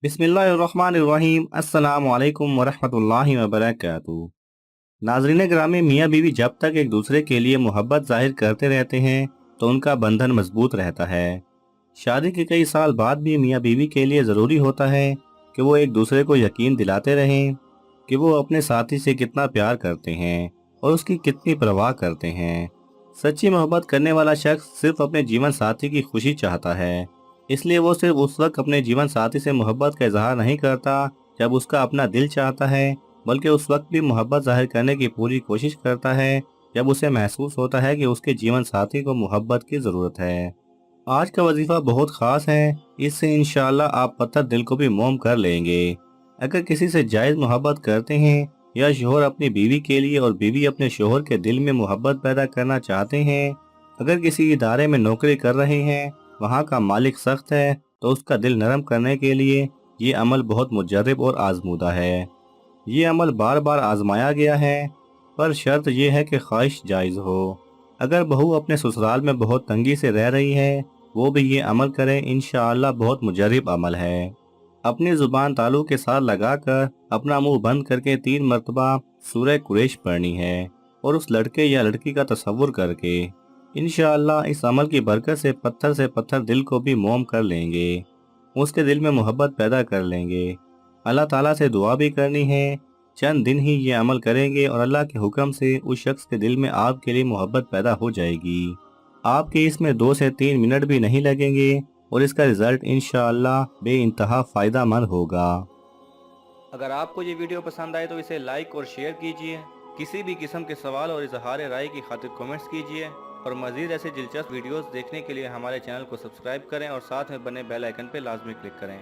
बिस्मिल्लाहिर्रहमानिर्रहीम अस्सलाम वालेकुम वरहमतुल्लाहि वबरकातुहू। नाज़रीन ग्रामी, मियाँ बीवी जब तक एक दूसरे के लिए मोहब्बत जाहिर करते रहते हैं तो उनका बंधन मजबूत रहता है। शादी के कई साल बाद भी मियाँ बीवी के लिए ज़रूरी होता है कि वो एक दूसरे को यकीन दिलाते रहें कि वो अपने साथी से कितना प्यार करते हैं और उसकी कितनी परवाह करते हैं। सच्ची मोहब्बत करने वाला शख्स सिर्फ अपने जीवन साथी की खुशी चाहता है, इसलिए वो सिर्फ उस वक्त अपने जीवन साथी से मोहब्बत का इजहार नहीं करता जब उसका अपना दिल चाहता है, बल्कि उस वक्त भी मोहब्बत जाहिर करने की पूरी कोशिश करता है जब उसे महसूस होता है कि उसके जीवन साथी को मोहब्बत की ज़रूरत है। आज का वजीफा बहुत ख़ास है, इससे इंशाअल्लाह आप पत्थर दिल को भी मोम कर लेंगे। अगर किसी से जायज़ मोहब्बत करते हैं या शोहर अपनी बीवी के लिए और बीवी अपने शोहर के दिल में मोहब्बत पैदा करना चाहते हैं, अगर किसी इदारे में नौकरी कर रहे हैं, वहाँ का मालिक सख्त है, तो उसका दिल नरम करने के लिए ये अमल बहुत मुजर्रब और आजमूदा है। ये अमल बार बार आजमाया गया है, पर शर्त यह है कि ख्वाहिश जायज़ हो। अगर बहू अपने ससुराल में बहुत तंगी से रह रही है, वो भी ये अमल करें, इंशाअल्लाह बहुत मुजर्रब अमल है। अपनी ज़ुबान तालू के साथ लगाकर अपना मुंह बंद करके 3 मरतबा सूरह कुरैश पढ़नी है और उस लड़के या लड़की का तसव्वुर करके। इंशाअल्लाह इस अमल की बरकत से पत्थर दिल को भी मोम कर लेंगे, उसके दिल में मोहब्बत पैदा कर लेंगे। अल्लाह ताला से दुआ भी करनी है। चंद दिन ही ये अमल करेंगे और अल्लाह के हुक्म से उस शख्स के दिल में आपके लिए मोहब्बत पैदा हो जाएगी। आपके इसमें 2 से 3 मिनट भी नहीं लगेंगे और इसका रिजल्ट इंशाअल्लाह बेइंतहा फ़ायदा मंद होगा। अगर आपको ये वीडियो पसंद आए तो इसे लाइक और शेयर कीजिए। किसी भी किस्म के सवाल और इजहार राय की खातिर कमेंट्स कीजिए और मज़ीद ऐसे दिलचस्प वीडियोस देखने के लिए हमारे चैनल को सब्सक्राइब करें और साथ में बने बेल आइकन पर लाजमी क्लिक करें।